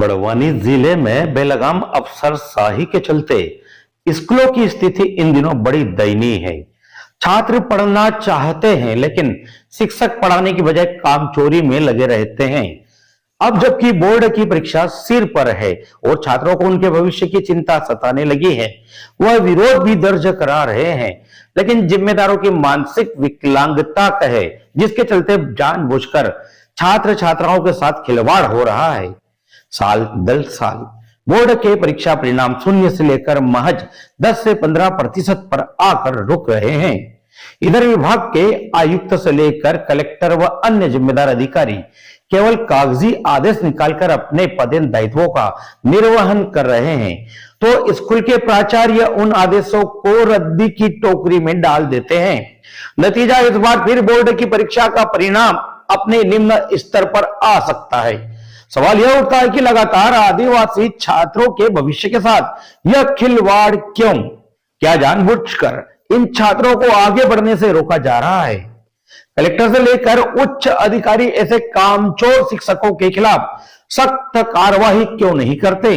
बड़वानी जिले में बेलगाम अफसरशाही के चलते स्कूलों की स्थिति इन दिनों बड़ी दयनीय है। छात्र पढ़ना चाहते हैं लेकिन शिक्षक पढ़ाने की बजाय कामचोरी में लगे रहते हैं। अब जबकि बोर्ड की परीक्षा सिर पर है और छात्रों को उनके भविष्य की चिंता सताने लगी है, वह विरोध भी दर्ज करा रहे हैं। लेकिन जिम्मेदारों की मानसिक विकलांगता कहे जिसके चलते जानबूझकर छात्र छात्राओं के साथ खिलवाड़ हो रहा है। साल दर साल बोर्ड के परीक्षा परिणाम शून्य से लेकर महज 10 से 15% पर आकर रुक रहे हैं। इधर विभाग के आयुक्त से लेकर कलेक्टर व अन्य जिम्मेदार अधिकारी केवल कागजी आदेश निकालकर अपने पदेन दायित्वों का निर्वहन कर रहे हैं, तो स्कूल के प्राचार्य उन आदेशों को रद्दी की टोकरी में डाल देते हैं। नतीजा इस बार फिर बोर्ड की परीक्षा का परिणाम अपने निम्न स्तर पर आ सकता है। सवाल यह उठता है कि लगातार आदिवासी छात्रों के भविष्य के साथ यह खिलवाड़ क्यों? क्या जानबूझकर इन छात्रों को आगे बढ़ने से रोका जा रहा है? कलेक्टर से लेकर उच्च अधिकारी ऐसे कामचोर शिक्षकों के खिलाफ सख्त कार्रवाई क्यों नहीं करते?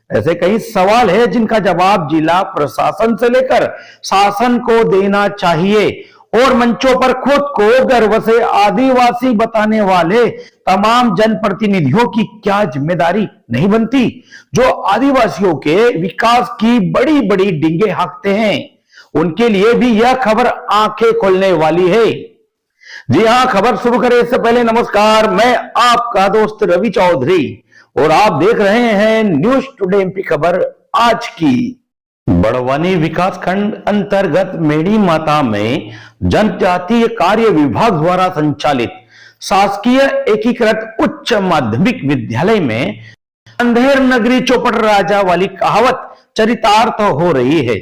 ऐसे कई सवाल है जिनका जवाब जिला प्रशासन से लेकर शासन को देना चाहिए और मंचों पर खुद को गर्व से आदिवासी बताने वाले तमाम जनप्रतिनिधियों की क्या जिम्मेदारी नहीं बनती, जो आदिवासियों के विकास की बड़ी बड़ी डींगे हाँकते हैं? उनके लिए भी यह खबर आंखें खोलने वाली है। जी हां, खबर शुरू करें इससे पहले नमस्कार, मैं आपका दोस्त रवि चौधरी और आप देख रहे हैं न्यूज टुडे एमपी खबर आज की। बड़वानी विकासखंड अंतर्गत मेड़ी माता में जनजातीय कार्य विभाग द्वारा संचालित शासकीय एकीकृत उच्च माध्यमिक विद्यालय में अंधेर नगरी चौपट राजा वाली कहावत चरितार्थ हो रही है।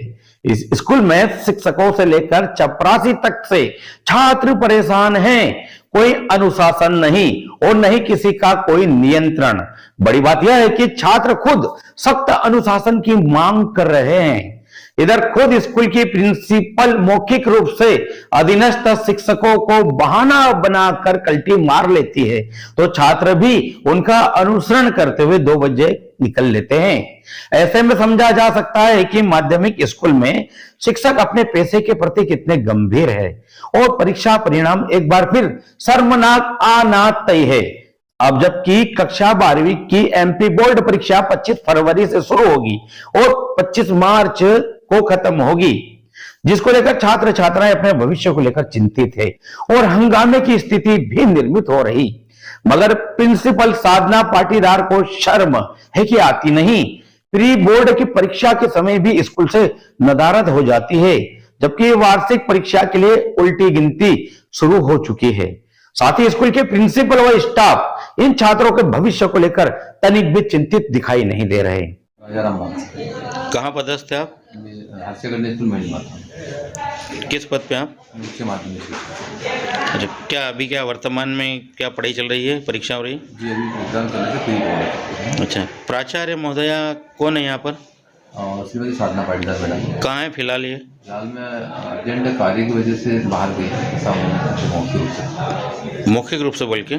इस स्कूल में शिक्षकों से लेकर चपरासी तक से छात्र परेशान हैं। कोई अनुशासन नहीं और नहीं किसी का कोई नियंत्रण। बड़ी बात यह है कि छात्र खुद सख्त अनुशासन की मांग कर रहे हैं। इधर खुद स्कूल की प्रिंसिपल मौखिक रूप से अधीनस्थ शिक्षकों को बहाना बनाकर कल्टी मार लेती है, तो छात्र भी उनका अनुसरण करते हुए 2 बजे निकल लेते हैं। ऐसे में समझा जा सकता है कि माध्यमिक स्कूल में शिक्षक अपने पैसे के प्रति कितने गंभीर है और परीक्षा परिणाम एक बार फिर शर्मनाक आना तय है। अब जबकि कक्षा 12वीं की एमपी बोर्ड परीक्षा 25 फरवरी से शुरू होगी और 25 मार्च को खत्म होगी, जिसको लेकर छात्र छात्राएं अपने भविष्य को लेकर चिंतित है और हंगामे की स्थिति भी निर्मित हो रही। मगर प्रिंसिपल साधना पाटीदार को शर्म है कि आती नहीं। प्री बोर्ड की परीक्षा के समय भी स्कूल से नदारद हो जाती है, जबकि वार्षिक परीक्षा के लिए उल्टी गिनती शुरू हो चुकी है। साथ ही स्कूल के प्रिंसिपल व स्टाफ इन छात्रों के भविष्य को लेकर तनिक भी चिंतित दिखाई नहीं दे रहे। कहाँ पदस्थ थे आप? किस पद पे आप? मुख्य माध्यमिक शिक्षक। अच्छा, क्या अभी क्या वर्तमान में क्या पढ़ाई चल रही है, परीक्षा हो रही है? जी, अभी एग्जाम चल रहे थे, प्री बोर्ड है। अच्छा, प्राचार्य महोदया कौन है यहाँ पर? श्रीमती साधना पाटीदार मैडम। कहाँ है फिलहाल ये? फिलहाल में अर्जेंट कार्य की वजह से बाहर गई है, मौखिक रूप से बोल के।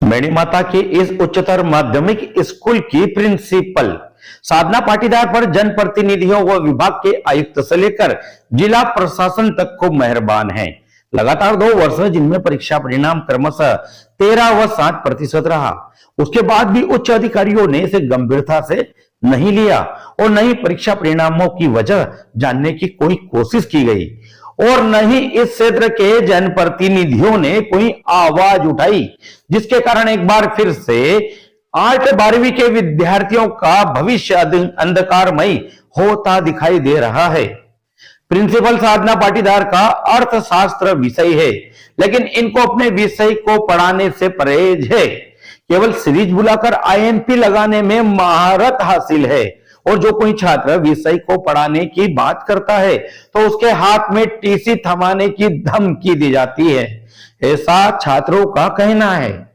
मेड़ी माता की इस उच्चतर माध्यमिक स्कूल की प्रिंसिपल साधना पाटीदार पर जनप्रतिनिधियों व विभाग के आयुक्त से लेकर जिला प्रशासन तक को मेहरबान है। लगातार 2 वर्ष जिनमें परीक्षा परिणाम क्रमशः 13 व 7% रहा, उसके बाद भी उच्च अधिकारियों ने इसे गंभीरता से नहीं लिया और न ही परीक्षा परिणामों की वजह जानने की कोई कोशिश की गई और न ही इस क्षेत्र के जनप्रतिनिधियों ने कोई आवाज उठाई, जिसके कारण एक बार फिर से 8 12वीं के विद्यार्थियों का भविष्य अंधकारमय होता दिखाई दे रहा है। प्रिंसिपल साधना पाटीदार का अर्थशास्त्र विषय है, लेकिन इनको अपने विषय को पढ़ाने से परहेज है। केवल सीरीज बुलाकर आईएनपी लगाने में महारत हासिल है और जो कोई छात्र विषय को पढ़ाने की बात करता है तो उसके हाथ में टीसी थमाने की धमकी दी जाती है, ऐसा छात्रों का कहना है।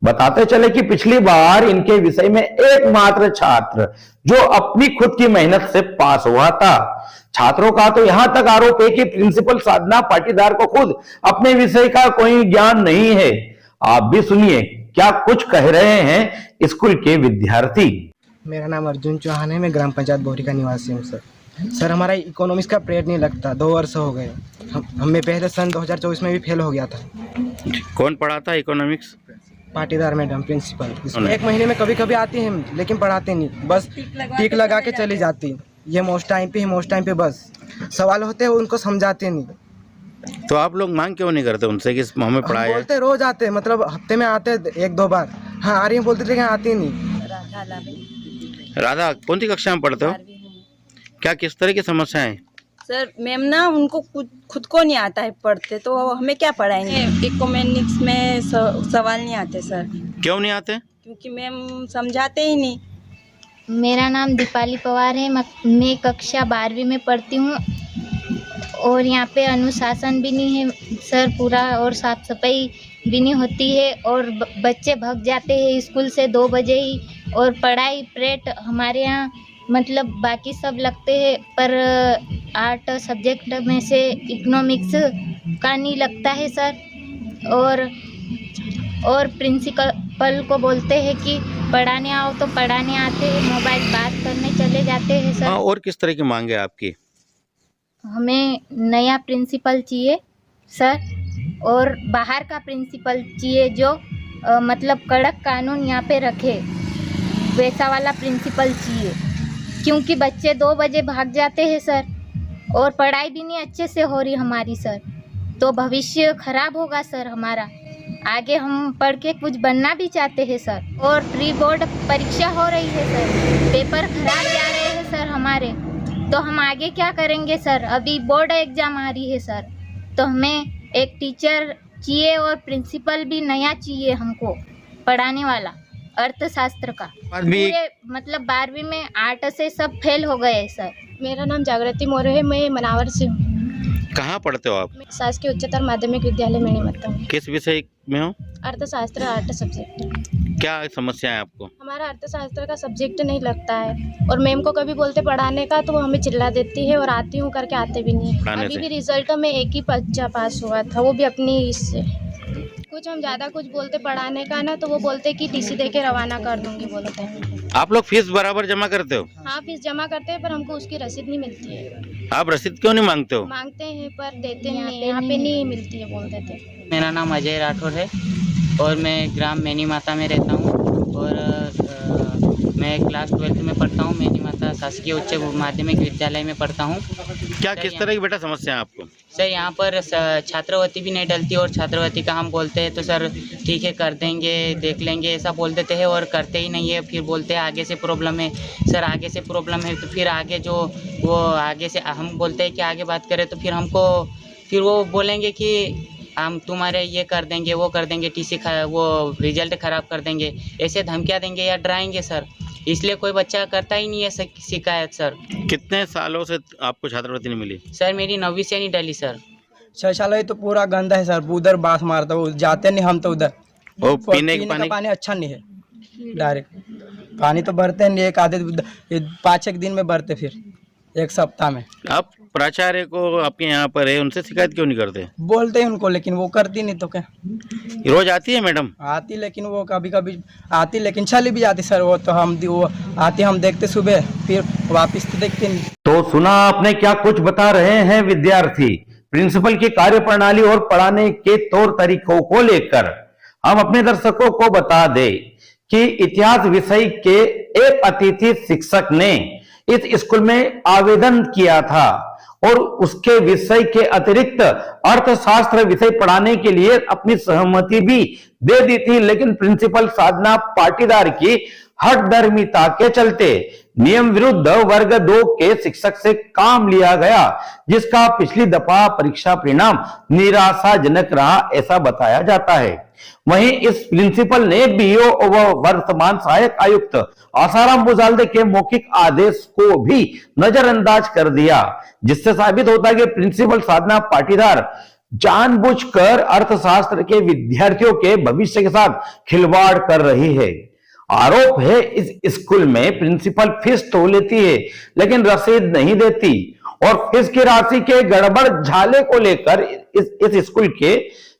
बताते चले कि पिछली बार इनके विषय में एकमात्र छात्र जो अपनी खुद की मेहनत से पास हुआ था। छात्रों का तो यहां तक आरोप है कि प्रिंसिपल साधना पाटीदार को खुद अपने विषय का कोई ज्ञान नहीं है। आप भी सुनिए क्या कुछ कह रहे हैं स्कूल के विद्यार्थी। मेरा नाम अर्जुन चौहान है। मैं ग्राम पंचायत बोरी का निवासी हूँ सर। सर हमारा इकोनॉमिक्स का पीरियड नहीं लगता, 2 वर्ष हो गए। हमें पहले सन 2024 में भी फेल हो गया था। कौन पढ़ाता इकोनॉमिक्स? Patidar madam principal. इसमें 1 महीने में कभी कभी आती हैं लेकिन पढ़ाते नहीं, बस टिक लगा के चली जाती। ये मोस्ट टाइम पे बस सवाल होते हैं उनको समझाते नहीं। तो आप लोग मांग क्यों नहीं करते उनसे कि हमें हम पढ़ाए? बोलते रोज आते, मतलब हफ्ते में आते 1-2 बार। हाँ आ रही हैं बोलते लेकिन आती नहीं। राधा, कौन सी कक्षा में पढ़ते हो? क्या किस तरह की समस्या है? सर मैम ना उनको खुद को नहीं आता है पढ़ते, तो हमें क्या पढ़ाएंगे। इकोनॉमिक्स में सवाल नहीं आते सर। क्यों नहीं आते? क्योंकि मैम समझाते ही नहीं। मेरा नाम दीपाली पवार है। मैं कक्षा 12वीं में पढ़ती हूँ और यहाँ पे अनुशासन भी नहीं है सर पूरा, और साफ सफाई भी नहीं होती है, और बच्चे भाग जाते हैं स्कूल से 2 बजे ही। और पढ़ाई परेड हमारे यहाँ मतलब बाकी सब लगते हैं, पर आर्ट सब्जेक्ट में से इकोनॉमिक्स का नहीं लगता है सर। और प्रिंसिपल को बोलते हैं कि पढ़ाने आओ तो पढ़ाने आते हैं, मोबाइल बात करने चले जाते हैं सर। हाँ, और किस तरह की मांग है आपकी? हमें नया प्रिंसिपल चाहिए सर, और बाहर का प्रिंसिपल चाहिए जो मतलब कड़क कानून यहाँ पे रखे, वैसा वाला प्रिंसिपल चाहिए। क्योंकि बच्चे 2 बजे भाग जाते हैं सर, और पढ़ाई भी नहीं अच्छे से हो रही हमारी सर, तो भविष्य खराब होगा सर हमारा। आगे हम पढ़ के कुछ बनना भी चाहते हैं सर। और प्री बोर्ड परीक्षा हो रही है सर, पेपर खराब जा रहे हैं सर हमारे, तो हम आगे क्या करेंगे सर। अभी बोर्ड एग्जाम आ रही है सर, तो हमें एक टीचर चाहिए और प्रिंसिपल भी नया चाहिए हमको पढ़ाने वाला अर्थशास्त्र का। पूरे मतलब 12वीं में आर्ट से सब फेल हो गए सर। मेरा नाम जागृति मौर्य है। मैं मनावर से हूँ। कहाँ पढ़ते हो आप? शासकीय उच्चतर माध्यमिक विद्यालय में निमत्ता हूँ। किस विषय में हो? अर्थशास्त्र आर्ट सब्जेक्ट। क्या समस्या है आपको? हमारा अर्थशास्त्र का सब्जेक्ट नहीं लगता है, और मैम को कभी बोलते पढ़ाने का तो वो हमें चिल्ला देती है, और आती हूँ करके आते भी नहीं है। अभी भी रिजल्ट में एक ही बच्चा पास हुआ था, वो भी अपनी इससे। कुछ हम ज़्यादा कुछ बोलते पढ़ाने का ना, तो वो बोलते कि टीसी दे के रवाना कर दूंगी बोलते हैं। आप लोग फीस बराबर जमा करते हो? हाँ फीस जमा करते हैं, पर हमको उसकी रसीद नहीं मिलती है। आप रसीद क्यों नहीं मांगते हो? मांगते हैं पर देते नहीं, यहाँ पे नहीं मिलती है बोलते थे। मेरा नाम अजय राठौर है और मैं ग्राम मैनी माता में रहता हूँ, और मैं क्लास 12th में पढ़ता हूँ। मैनी माता शासकीय उच्च माध्यमिक विद्यालय में पढ़ता हूँ। क्या किस तरह की बेटा समस्या है आपको? सर यहाँ पर छात्रवृत्ति भी नहीं डलती, और छात्रवृत्ति का हम बोलते हैं तो सर ठीक है कर देंगे, देख लेंगे, ऐसा बोल देते हैं, और करते ही नहीं है। फिर बोलते हैं आगे से प्रॉब्लम है। सर आगे से प्रॉब्लम है तो फिर आगे जो वो आगे से हम बोलते हैं कि आगे बात करें, तो फिर वो बोलेंगे कि हम तुम्हारे ये कर देंगे, वो कर देंगे, टीसी वो रिजल्ट ख़राब कर देंगे, ऐसे धमकियाँ देंगे या डराएंगे सर। इसलिए कोई बच्चा करता ही नहीं है शिकायत सर। कितने सालों से आपको छात्रवृत्ति नहीं मिली? सर मेरी 9वीं से नहीं डली सर। शौचालय तो पूरा गंदा है सर, उधर बांस मारता है, जाते नहीं हम तो उधर। वो पीने का पानी अच्छा नहीं है। डायरेक्ट पानी तो भरते नहीं, एक आधे 5-1 दिन में भरते, फिर 1 सप्ताह में। आप प्राचार्य को आपके यहाँ पर है, उनसे शिकायत क्यों नहीं करते? बोलते हैं उनको, लेकिन वो करती नहीं, तो क्या। रोज आती है मैडम? आती, लेकिन वो कभी कभी आती, लेकिन चली भी जाती सर। वो तो वो आती, हम देखते सुबह, फिर वापस तो देखते नहीं। तो सुना आपने क्या कुछ बता रहे हैं विद्यार्थी प्रिंसिपल की कार्यप्रणाली और पढ़ाने के तौर तरीकों को लेकर। हम अपने दर्शकों को बता दें कि इतिहास विषय के एक अतिथि शिक्षक ने इस स्कूल में आवेदन किया था और उसके विषय के अतिरिक्त अर्थशास्त्र विषय पढ़ाने के लिए अपनी सहमति भी दे दी थी, लेकिन प्रिंसिपल साधना पाटीदार की हठधर्मिता के चलते नियम विरुद्ध वर्ग 2 के शिक्षक से काम लिया गया, जिसका पिछली दफा परीक्षा परिणाम निराशाजनक रहा, ऐसा बताया जाता है। वहीं इस प्रिंसिपल ने बीओ व वर्तमान सहायक आयुक्त आसाराम बुजाल्दे के मौखिक आदेश को भी नजरअंदाज कर दिया, जिससे साबित होता है कि प्रिंसिपल साधना पाटीदार जानबूझकर अर्थशास्त्र के विद्यार्थियों के भविष्य के साथ खिलवाड़ कर रही है। आरोप है इस स्कूल में प्रिंसिपल फीस तो लेती है लेकिन रसीद नहीं देती, और फीस की राशि के गड़बड़ झाले को लेकर इस स्कूल के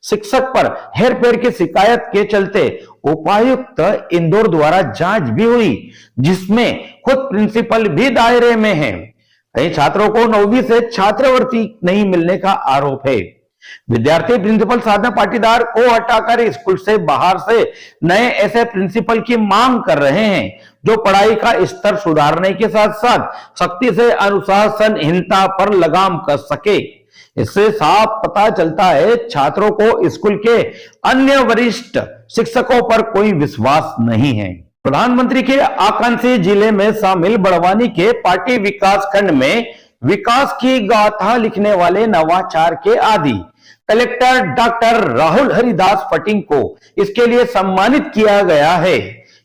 शिक्षक पर हेरफेर की शिकायत के चलते उपायुक्त इंदौर द्वारा जांच भी हुई, जिसमें खुद प्रिंसिपल भी दायरे में है। कई छात्रों को 9वीं से छात्रवृत्ति नहीं मिलने का आरोप है। विद्यार्थी प्रिंसिपल साधना पाटीदार को हटाकर स्कूल से बाहर से नए ऐसे प्रिंसिपल की मांग कर रहे हैं जो पढ़ाई का स्तर सुधारने के साथ साथ सख्ती से अनुशासनहीनता पर लगाम कस सके। इससे साफ पता चलता है छात्रों को स्कूल के अन्य वरिष्ठ शिक्षकों पर कोई विश्वास नहीं है। प्रधानमंत्री के आकांक्षी जिले में शामिल बड़वानी के पार्टी विकास खंड में विकास की गाथा लिखने वाले नवाचार के आदि collector doctor Rahul Haridas putting को इसके लिए सम्मानित किया गया है।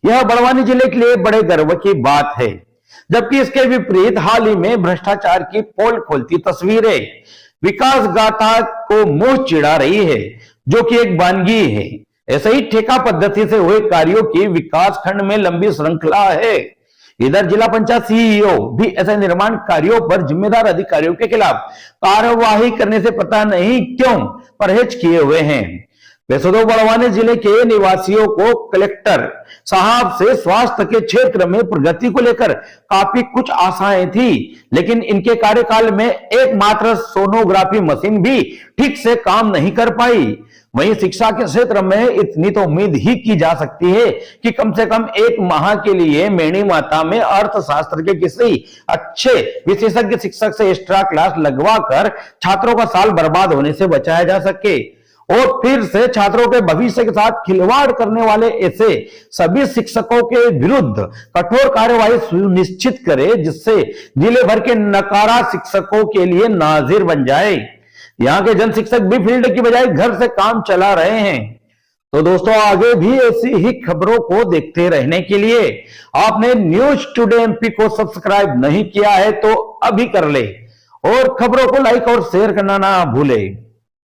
यह बड़वानी जिले के लिए बड़े गर्व की बात है। जबकि इसके विपरीत हाल ही में भ्रष्टाचार की पोल खोलती तस्वीरें विकास गाथा को मुंह चिढ़ा रही है, जो कि एक वानगी है। ऐसे ही ठेका पद्धति से हुए कार्यों की विकास खंड में लंबी श्रृंखला है। इधर जिला पंचायत सीईओ भी ऐसे निर्माण कार्यों पर जिम्मेदार अधिकारियों के खिलाफ कार्यवाही करने से पता नहीं क्यों परहेज किए हुए हैं। वैसे तो बड़वानी जिले के निवासियों को कलेक्टर साहब से स्वास्थ्य के क्षेत्र में प्रगति को लेकर काफी कुछ आशाएं थी, लेकिन इनके कार्यकाल में एकमात्र सोनोग्राफी मशीन भी ठीक से काम नहीं कर पाई। वहीं शिक्षा के क्षेत्र में इतनी तो उम्मीद ही की जा सकती है कि कम से कम एक माह के लिए मेणी माता में अर्थशास्त्र के किसी अच्छे विशेषज्ञ शिक्षक से एक्स्ट्रा क्लास लगवाकर छात्रों का साल बर्बाद होने से बचाया जा सके और फिर से छात्रों के भविष्य के साथ खिलवाड़ करने वाले ऐसे सभी शिक्षकों के विरुद्ध कठोर कार्यवाही सुनिश्चित करे, जिससे जिले भर के नकारा शिक्षकों के लिए नाजिर बन जाए। यहाँ के जन शिक्षक भी फील्ड की बजाय घर से काम चला रहे हैं। तो दोस्तों, आगे भी ऐसी ही खबरों को देखते रहने के लिए आपने न्यूज टुडे एमपी को सब्सक्राइब नहीं किया है तो अभी कर ले और खबरों को लाइक और शेयर करना ना भूले।